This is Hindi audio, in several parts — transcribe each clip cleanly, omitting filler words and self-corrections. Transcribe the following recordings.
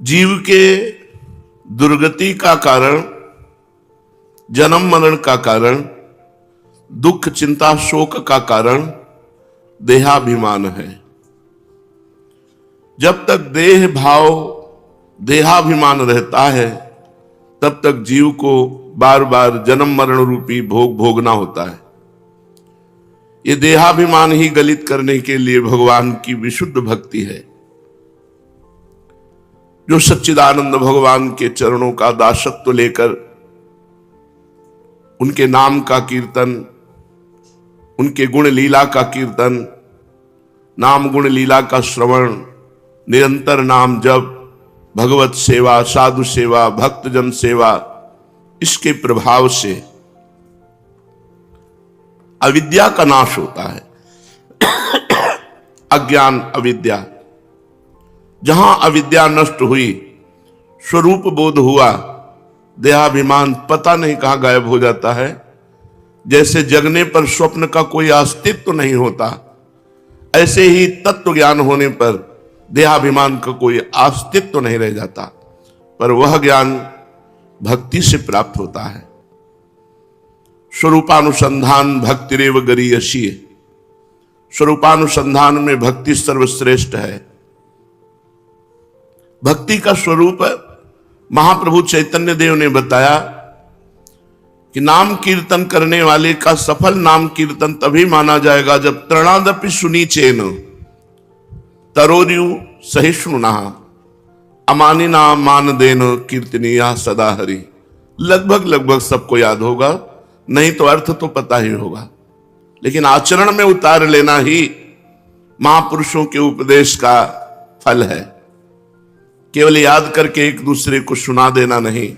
जीव के दुर्गति का कारण, जन्म मरण का कारण, दुख चिंता शोक का कारण देहाभिमान है। जब तक देह भाव देहाभिमान रहता है तब तक जीव को बार बार जन्म मरण रूपी भोग भोगना होता है। ये देहाभिमान ही गलित करने के लिए भगवान की विशुद्ध भक्ति है। जो सच्चिदानंद भगवान के चरणों का दासत्व लेकर उनके नाम का कीर्तन, उनके गुण लीला का कीर्तन, नाम गुण लीला का श्रवण, निरंतर नाम जप, भगवत सेवा, साधु सेवा, भक्तजन सेवा, इसके प्रभाव से अविद्या का नाश होता है। अज्ञान अविद्या, जहां अविद्या नष्ट हुई, स्वरूप बोध हुआ, देहाभिमान पता नहीं कहां गायब हो जाता है। जैसे जगने पर स्वप्न का कोई अस्तित्व नहीं होता, ऐसे ही तत्व ज्ञान होने पर देहाभिमान का कोई अस्तित्व नहीं रह जाता। पर वह ज्ञान भक्ति से प्राप्त होता है। स्वरूपानुसंधान भक्तिरेव गरीयसी, स्वरूपानुसंधान में भक्ति सर्वश्रेष्ठ है। भक्ति का स्वरूप महाप्रभु चैतन्य देव ने बताया कि नाम कीर्तन करने वाले का सफल नाम कीर्तन तभी माना जाएगा जब तृणादपि सुनी चेन तरोर्यु सहिष्णुना अमानिना मान देन कीर्तनिया सदा हरि। लगभग सबको याद होगा, नहीं तो अर्थ तो पता ही होगा, लेकिन आचरण में उतार लेना ही महापुरुषों के उपदेश का फल है। केवल याद करके एक दूसरे को सुना देना नहीं,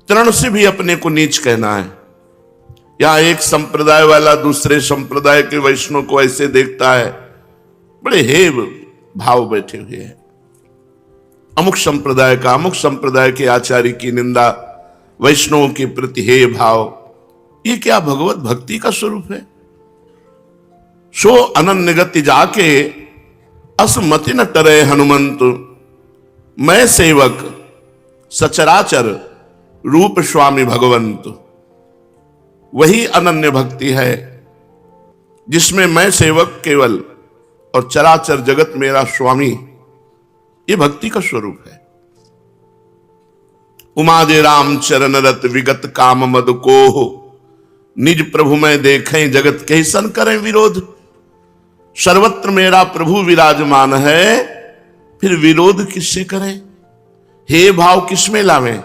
तृण से भी अपने को नीच कहना है। यहां एक संप्रदाय वाला दूसरे संप्रदाय के वैष्णव को ऐसे देखता है, बड़े हेव भाव बैठे हुए हैं। अमुक संप्रदाय के आचार्य की निंदा, वैष्णवों के प्रति हे भाव, ये क्या भगवत भक्ति का स्वरूप है? सो अनन्य गति जाके असमति न टरे हनुमंत, मैं सेवक सचराचर रूप स्वामी भगवंत। वही अनन्य भक्ति है जिसमें मैं सेवक केवल और चराचर जगत मेरा स्वामी, ये भक्ति का स्वरूप है। उमादे राम चरण रत विगत काम मद को, निज प्रभु में देखें जगत कैसन करें विरोध। सर्वत्र मेरा प्रभु विराजमान है, फिर विरोध किससे करें? हे भाव किसमें लावें?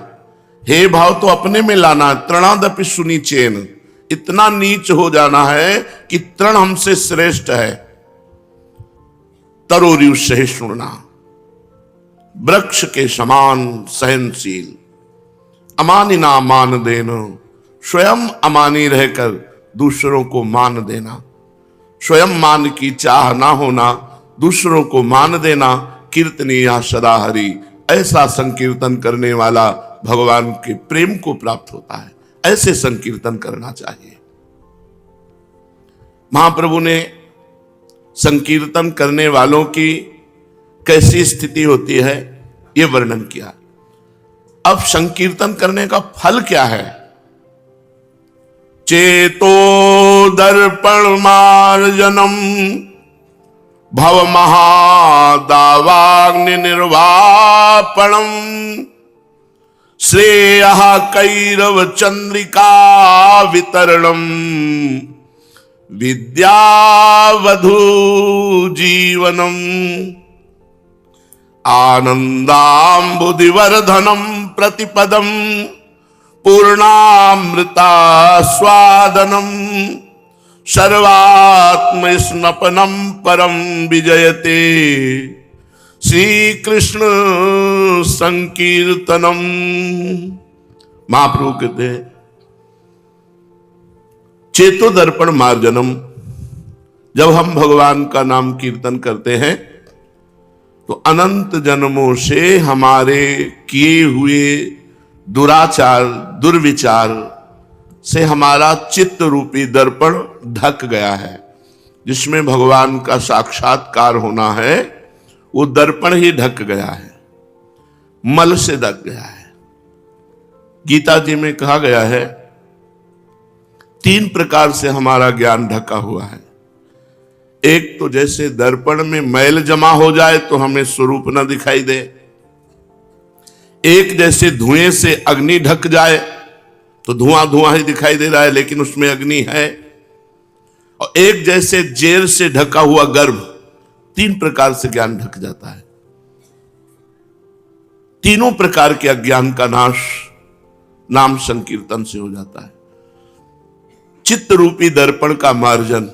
हे भाव तो अपने में लाना। तृणादपि सुनी चेन, इतना नीच हो जाना है कि तृण हमसे श्रेष्ठ है। तरोर्यु सहिष्णुना, वृक्ष के समान सहनशील। अमानिना मान देना, स्वयं अमानी रहकर दूसरों को मान देना। स्वयं मान की चाह ना होना, दूसरों को मान देना। कीर्तनीया सदा हरि, ऐसा संकीर्तन करने वाला भगवान के प्रेम को प्राप्त होता है। ऐसे संकीर्तन करना चाहिए। महाप्रभु ने संकीर्तन करने वालों की कैसी स्थिति होती है यह वर्णन किया। अब संकीर्तन करने का फल क्या है? चेतो दर्पण मार्जनम भव महादावाग्नि निर्वापणम श्रेयः कैरव चंद्रिका वितरणम विद्यावधू जीवनम आनंदाम्बुदिवर्धनम प्रतिपदम पूर्णामृता स्वादनम सर्वात्म स्नपनम परम विजयते श्री कृष्ण संकीर्तनम। महाप्रभु कहते हैं चेतो दर्पण मार्जनम, जब हम भगवान का नाम कीर्तन करते हैं तो अनंत जन्मों से हमारे किए हुए दुराचार दुर्विचार से हमारा चित्त रूपी दर्पण ढक गया है। जिसमें भगवान का साक्षात्कार होना है वो दर्पण ही ढक गया है। मल से ढक गया है। गीता जी में कहा गया है 3 प्रकार से हमारा ज्ञान ढका हुआ है। एक तो जैसे दर्पण में मैल जमा हो जाए तो हमें स्वरूप न दिखाई दे, एक जैसे धुएं से अग्नि ढक जाए तो धुआं धुआं ही दिखाई दे रहा है लेकिन उसमें अग्नि है, और एक जैसे जेर से ढका हुआ गर्भ। 3 प्रकार से ज्ञान ढक जाता है। तीनों प्रकार के अज्ञान का नाश नाम संकीर्तन से हो जाता है। चित्त रूपी दर्पण का मार्जन,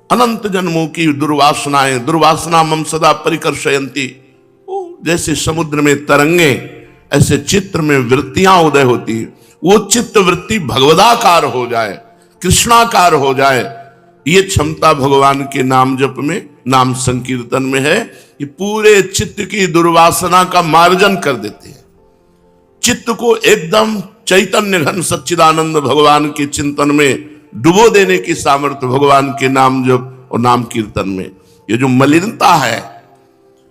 अनंत जन्मों की दुर्वासनाएं, दुर्वासना मम सदा परिकर्षयंती, जैसे समुद्र में तरंगे ऐसे चित्त में वृत्तियां उदय होती है। वो चित्त वृत्ति भगवदाकार हो जाए, कृष्णाकार हो जाए, ये क्षमता भगवान के नाम जप में, नाम संकीर्तन में है। ये पूरे चित्त की दुर्वासना का मार्जन कर देते हैं। चित्त को एकदम चैतन्य घन सच्चिदानंद भगवान के चिंतन में डुबो देने की सामर्थ्य भगवान के नाम जप और नाम कीर्तन में। ये जो मलिनता है,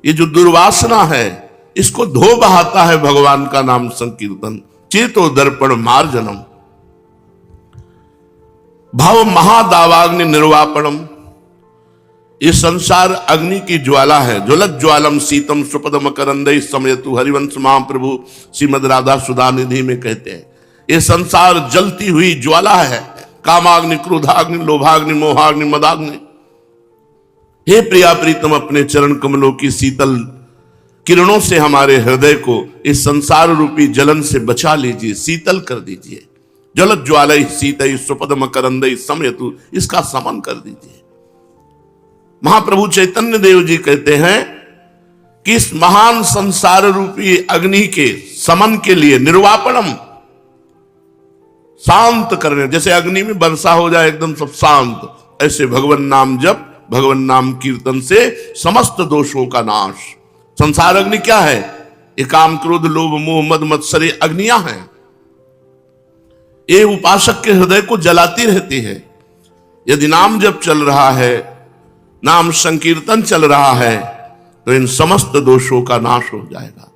ये जो दुर्वासना है, इसको धो बहाता है भगवान का नाम संकीर्तन। चेतो दर्पण मार्जनम भाव महादावाग्नि निर्वापणम। ये संसार अग्नि की ज्वाला है। ज्वलत ज्वालम शीतम सुपद मकरंदई समयतु, हरिवंश महाप्रभु श्रीमद राधा सुधा निधि में कहते हैं। ये संसार जलती हुई ज्वाला है, कामाग्नि, क्रोधाग्नि, लोभाग्नि, मोहाग्नि, मदाग्नि। हे प्रिया प्रीतम, अपने चरण कमलों की शीतल किरणों से हमारे हृदय को इस संसार रूपी जलन से बचा लीजिए, शीतल कर दीजिए। ज्वलत ज्वालय शीतई सुपद मकरंदई समयतु, इसका समन कर दीजिए। महाप्रभु चैतन्य देव जी कहते हैं कि इस महान संसार रूपी अग्नि के समन के लिए निर्वापणम, शांत करने, जैसे अग्नि में वर्षा हो जाए एकदम सब शांत, ऐसे भगवान नाम जप, भगवान नाम कीर्तन से समस्त दोषों का नाश। संसार अग्नि क्या है? ये काम, क्रोध, लोभ, मोह, मद, मत्सर अग्नियां हैं। ये उपासक के हृदय को जलाती रहती है। यदि नाम जप चल रहा है, नाम संकीर्तन चल रहा है, तो इन समस्त दोषों का नाश हो जाएगा।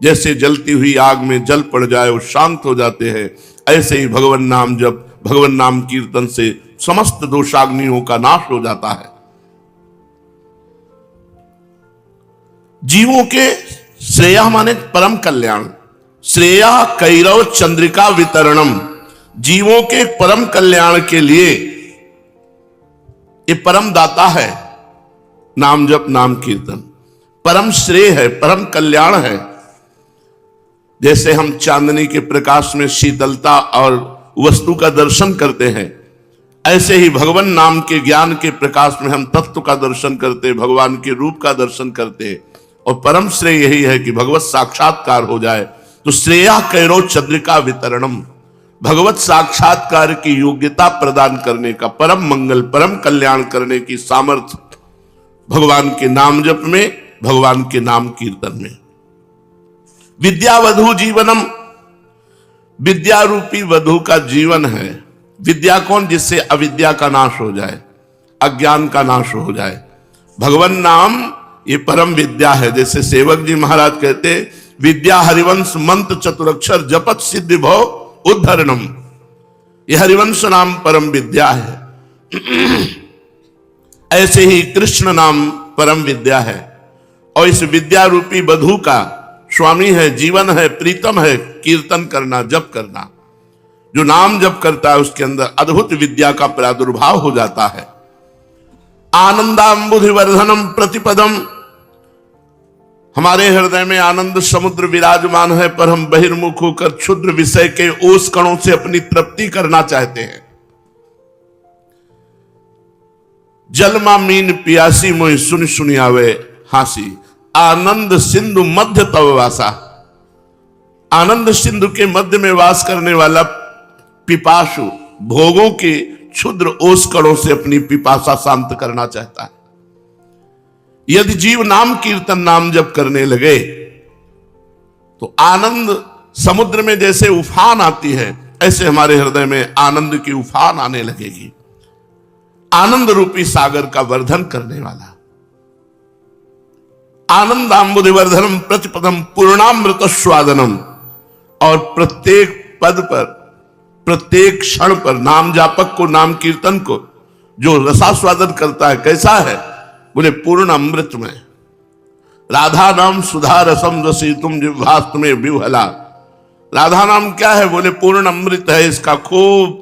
जैसे जलती हुई आग में जल पड़ जाए वो शांत हो जाते हैं, ऐसे ही भगवान नाम जप, भगवान नाम कीर्तन से समस्त दोषाग्नियों का नाश हो जाता है। जीवों के श्रेय माने परम कल्याण, श्रेय कैरव चंद्रिका वितरणम। जीवों के परम कल्याण के लिए ये परम दाता है नाम जप, नाम कीर्तन। परम श्रेय है, परम कल्याण है। जैसे हम चांदनी के प्रकाश में शीतलता और वस्तु का दर्शन करते हैं, ऐसे ही भगवान नाम के ज्ञान के प्रकाश में हम तत्व का दर्शन करते, भगवान के रूप का दर्शन करते। और परम श्रेय यही है कि भगवत साक्षात्कार हो जाए। तो श्रेया कैरो चंद्रिका वितरणम, भगवत साक्षात्कार की योग्यता प्रदान करने का, परम मंगल, परम कल्याण करने की सामर्थ्य भगवान के नाम जप में, भगवान के नाम कीर्तन में। विद्या वधु जीवनम, विद्या रूपी वधु का जीवन है। विद्या कौन? जिससे अविद्या का नाश हो जाए, अज्ञान का नाश हो जाए। भगवान नाम ये परम विद्या है। जैसे सेवक जी महाराज कहते, विद्या हरिवंश मंत्र चतुरक्षर जपत सिद्धि भव उद्धरणम। ये हरिवंश नाम परम विद्या है। ऐसे ही कृष्ण नाम परम विद्या है। और इस विद्या रूपी वधु का स्वामी है, जीवन है, प्रीतम है कीर्तन करना, जप करना। जो नाम जप करता है उसके अंदर अद्भुत विद्या का प्रादुर्भाव हो जाता है। आनंदाम्बुधिवर्धनम प्रतिपदम, हमारे हृदय में आनंद समुद्र विराजमान है, पर हम बहिर्मुख होकर क्षुद्र विषय के ओस कणों से अपनी तृप्ति करना चाहते हैं। जलमा मीन पियासी मोहि सुन सुनी आवे हासी, आनंद सिंधु मध्य तव वासा। आनंद सिंधु के मध्य में वास करने वाला पिपासु भोगों के क्षुद्र ओस कणों से अपनी पिपासा शांत करना चाहता है। यदि जीव नाम कीर्तन नाम जप करने लगे तो आनंद समुद्र में जैसे उफान आती है, ऐसे हमारे हृदय में आनंद की उफान आने लगेगी। आनंद रूपी सागर का वर्धन करने वाला आनंदाम्बुधिवर्धनम प्रतिपदम पूर्णामृत स्वादनम। और प्रत्येक पद पर, प्रत्येक क्षण पर नाम जापक को, नाम कीर्तन को जो रसास्वादन करता है, कैसा है? बोले पूर्ण अमृत में। राधा नाम सुधा रसम रसी तुम जिह्वास्त में विह्वला। राधा नाम क्या है? बोले पूर्ण अमृत है इसका खूब।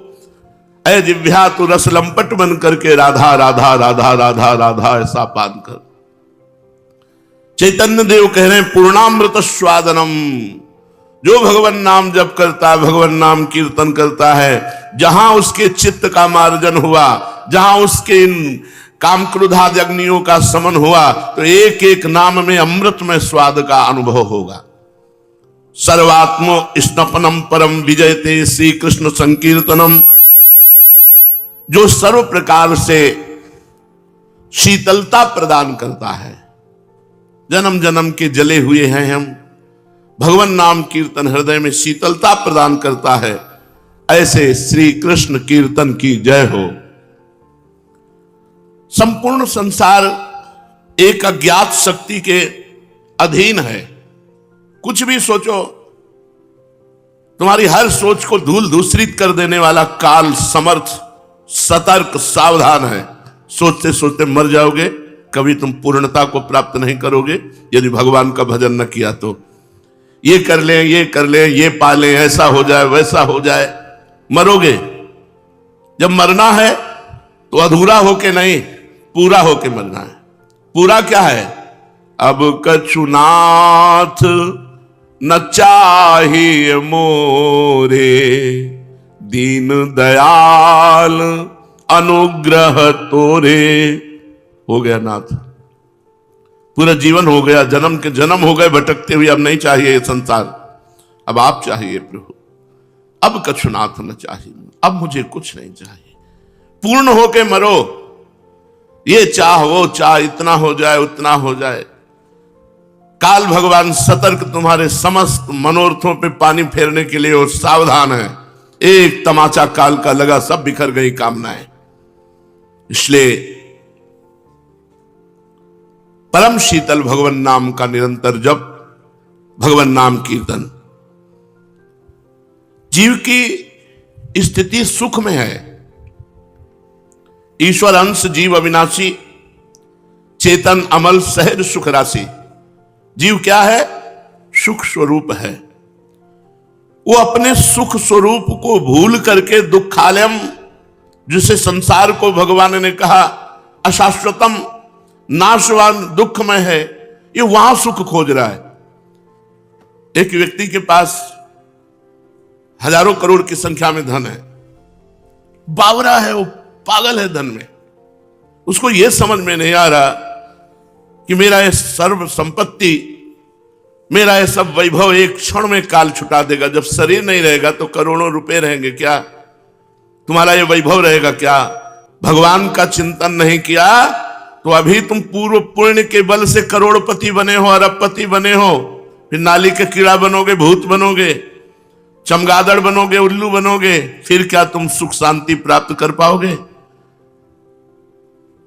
ऐ जिह्वा तू रस लंपट बन करके राधा राधा राधा राधा राधा ऐसा पान कर। चैतन्य देव कह रहे हैं पूर्णामृत स्वादनम। जो भगवान नाम जप करता है, भगवान नाम कीर्तन करता है, जहां उसके चित्त का मार्जन हुआ, जहां उसके इन काम क्रोधादि अग्नियों का समन हुआ, तो एक एक नाम में अमृत में स्वाद का अनुभव होगा। सर्वात्म स्नपनम परम विजयते श्री कृष्ण संकीर्तनम। जो सर्व प्रकार से शीतलता प्रदान करता है। जन्म जन्म के जले हुए हैं हम, भगवान नाम कीर्तन हृदय में शीतलता प्रदान करता है। ऐसे श्री कृष्ण कीर्तन की जय हो। संपूर्ण संसार एक अज्ञात शक्ति के अधीन है। कुछ भी सोचो, तुम्हारी हर सोच को धूल धूसरित कर देने वाला काल समर्थ सतर्क सावधान है। सोचते सोचते मर जाओगे, कभी तुम पूर्णता को प्राप्त नहीं करोगे यदि भगवान का भजन न किया तो। ये कर ले, ये कर ले, ये पा ले, ऐसा हो जाए, वैसा हो जाए, मरोगे। जब मरना है तो अधूरा होके नहीं, पूरा होके मरना है। पूरा क्या है? अब कछुनाथ न चाहिए मोरे, दीन दयाल अनुग्रह तोरे। हो गया नाथ, पूरा जीवन हो गया, जन्म के जन्म हो गए भटकते हुए। अब नहीं चाहिए ये संसार, अब आप चाहिए प्रभु। अब कछुनाथ न चाहिए, अब मुझे कुछ नहीं चाहिए। पूर्ण होके मरो। ये चाह वो चाह, इतना हो जाए उतना हो जाए। काल भगवान सतर्क तुम्हारे समस्त मनोरथों पे पानी फेरने के लिए और सावधान है। एक तमाचा काल का लगा, सब बिखर गई कामनाएं। इसलिए परम शीतल भगवान नाम का निरंतर जप, भगवान नाम कीर्तन। जीव की स्थिति सुख में है। ईश्वर अंश जीव अविनाशी, चेतन अमल सहज सुख राशि। जीव क्या है? सुख स्वरूप है। वो अपने सुख स्वरूप को भूल करके दुखालयम, जिसे संसार को भगवान ने कहा अशाश्वतम, नाशवान, दुखमय है, ये वहां सुख खोज रहा है। एक व्यक्ति के पास हजारों करोड़ की संख्या में धन है, बावरा है, वो पागल है धन में। उसको यह समझ में नहीं आ रहा कि मेरा ये सर्व संपत्ति, मेरा ये सब वैभव एक क्षण में काल छुटा देगा। जब शरीर नहीं रहेगा तो करोड़ों रुपए रहेंगे क्या? तुम्हारा ये वैभव रहेगा क्या? भगवान का चिंतन नहीं किया तो अभी तुम पूर्व पुण्य के बल से करोड़पति बने हो, अरबपति बने हो, फिर नाली के कीड़ा बनोगे, भूत बनोगे, चमगादड़ बनोगे, उल्लू बनोगे, फिर क्या तुम सुख शांति प्राप्त कर पाओगे?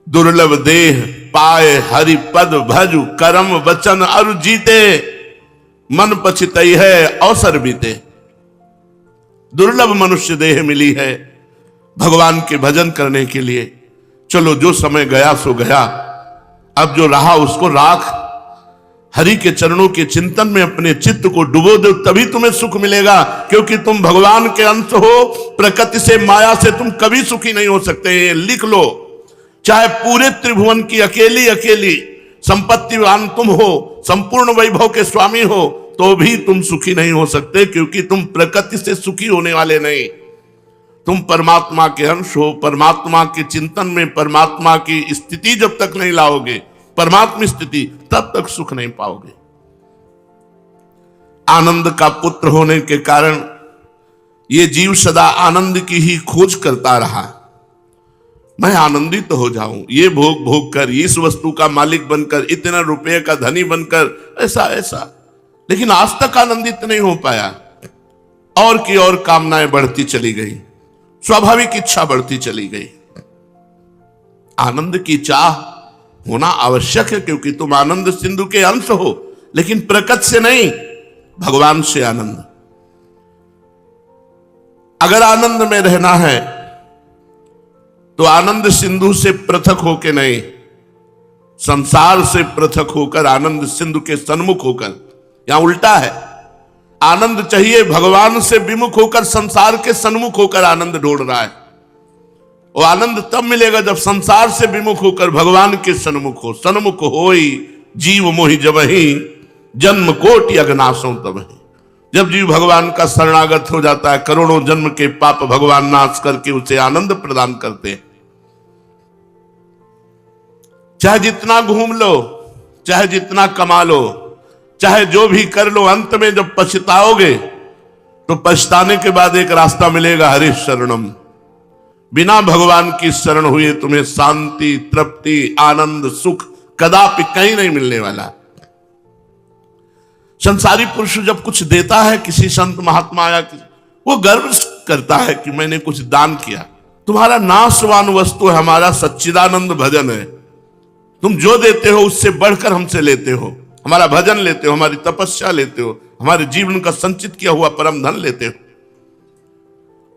दुर्लभ देह पाए हरि पद भजु, कर्म वचन अरु जीते, मन पछितई है अवसर बीते। दुर्लभ मनुष्य देह मिली है भगवान के भजन करने के लिए। चलो, जो समय गया सो गया, अब जो रहा उसको राख। हरि के चरणों के चिंतन में अपने चित्त को डुबो दो, तभी तुम्हें सुख मिलेगा। क्योंकि तुम भगवान के अंश हो, प्रकृति से, माया से तुम कभी सुखी नहीं हो सकते। लिख लो, चाहे पूरे त्रिभुवन की अकेली अकेली संपत्तिवान तुम हो, संपूर्ण वैभव के स्वामी हो, तो भी तुम सुखी नहीं हो सकते। क्योंकि तुम प्रकृति से सुखी होने वाले नहीं, तुम परमात्मा के अंश हो। परमात्मा के चिंतन में परमात्मा की स्थिति जब तक नहीं लाओगे, परमात्मा स्थिति, तब तक सुख नहीं पाओगे। आनंद का पुत्र होने के कारण ये जीव सदा आनंद की ही खोज करता रहा। मैं आनंदित हो जाऊं, ये भोग भोग कर, इस वस्तु का मालिक बनकर, इतना रुपये का धनी बनकर, ऐसा ऐसा। लेकिन आज तक आनंदित नहीं हो पाया। और की और कामनाएं बढ़ती चली गई, स्वाभाविक इच्छा बढ़ती चली गई। आनंद की चाह होना आवश्यक है, क्योंकि तुम आनंद सिंधु के अंश हो, लेकिन प्रकृति से नहीं, भगवान से आनंद। अगर आनंद में रहना है तो आनंद सिंधु से पृथक होकर नहीं, संसार से पृथक होकर आनंद सिंधु के सन्मुख होकर। यहां उल्टा है, आनंद चाहिए भगवान से विमुख होकर, संसार के सन्मुख होकर आनंद ढूंढ रहा है। और आनंद तब मिलेगा जब संसार से विमुख होकर भगवान के सन्मुख हो। सन्मुख होई जीव मोहि जबहि, जन्म कोटि अगनासों तबहि। जब जीव भगवान का शरणागत हो जाता है, करोड़ों जन्म के पाप भगवान नाश करके उसे आनंद प्रदान करते हैं। चाहे जितना घूम लो, चाहे जितना कमा लो, चाहे जो भी कर लो, अंत में जब पछताओगे तो पछताने के बाद एक रास्ता मिलेगा, हरि शरणम। बिना भगवान की शरण हुए तुम्हें शांति, तृप्ति, आनंद, सुख कदापि कहीं नहीं मिलने वाला। संसारी पुरुष जब कुछ देता है किसी संत महात्मा या वो गर्व करता है कि मैंने कुछ दान किया। तुम्हारा नाशवान वस्तु है, हमारा सच्चिदानंद भजन है। तुम जो देते हो उससे बढ़कर हमसे लेते हो। हमारा भजन लेते हो, हमारी तपस्या लेते हो, हमारे जीवन का संचित किया हुआ परम धन लेते हो,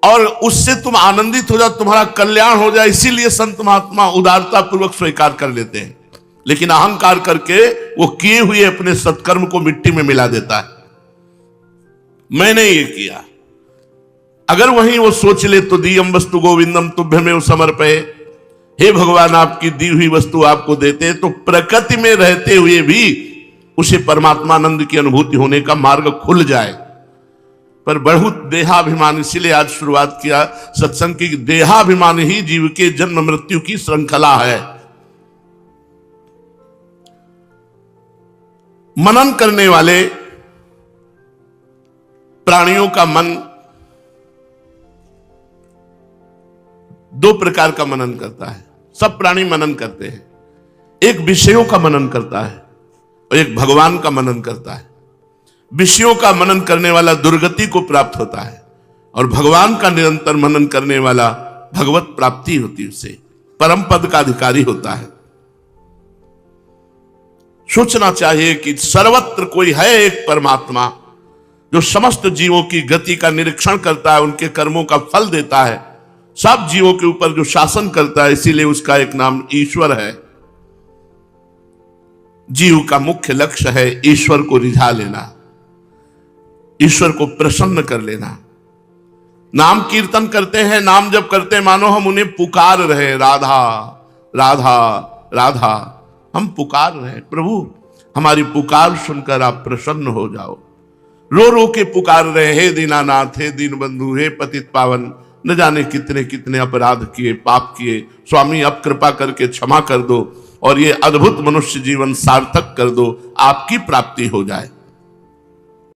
और उससे तुम आनंदित हो जाओ, तुम्हारा कल्याण हो जाए। इसीलिए संत महात्मा उदारता पूर्वक स्वीकार कर लेते हैं। लेकिन अहंकार करके वो किए हुए अपने सत्कर्म को मिट्टी में मिला देता है। मैंने ये किया। अगर वहीं वो सोच ले तो दीयम वस्तु गोविंदम तुभ्यमेव समर्पये, हे भगवान आपकी दी हुई वस्तु आपको देते हैं, तो प्रकृति में रहते हुए भी उसे परमात्मानंद की अनुभूति होने का मार्ग खुल जाए। पर बहुत देहाभिमान, इसीलिए आज शुरुआत किया सत्संग की, देहाभिमान ही जीव के जन्म मृत्यु की श्रृंखला है। मनन करने वाले प्राणियों का मन दो प्रकार का मनन करता है। सब प्राणी मनन करते हैं, एक विषयों का मनन करता है और एक भगवान का मनन करता है। विषयों का मनन करने वाला दुर्गति को प्राप्त होता है, और भगवान का निरंतर मनन करने वाला भगवत प्राप्ति होती है, उसे परम पद का अधिकारी होता है। सोचना चाहिए कि सर्वत्र कोई है एक परमात्मा जो समस्त जीवों की गति का निरीक्षण करता है, उनके कर्मों का फल देता है, सब जीवों के ऊपर जो शासन करता है। इसीलिए उसका एक नाम ईश्वर है। जीव का मुख्य लक्ष्य है ईश्वर को रिझा लेना, ईश्वर को प्रसन्न कर लेना। नाम कीर्तन करते हैं, नाम जब करते हैं मानो हम उन्हें पुकार रहे, राधा राधा राधा। हम पुकार रहे, प्रभु हमारी पुकार सुनकर आप प्रसन्न हो जाओ। रो रो के पुकार रहे, हे दीनानाथ, हे दीन बंधु, हे पतित पावन, न जाने कितने कितने अपराध किए, पाप किए, स्वामी अब कृपा करके क्षमा कर दो और ये अद्भुत मनुष्य जीवन सार्थक कर दो, आपकी प्राप्ति हो जाए।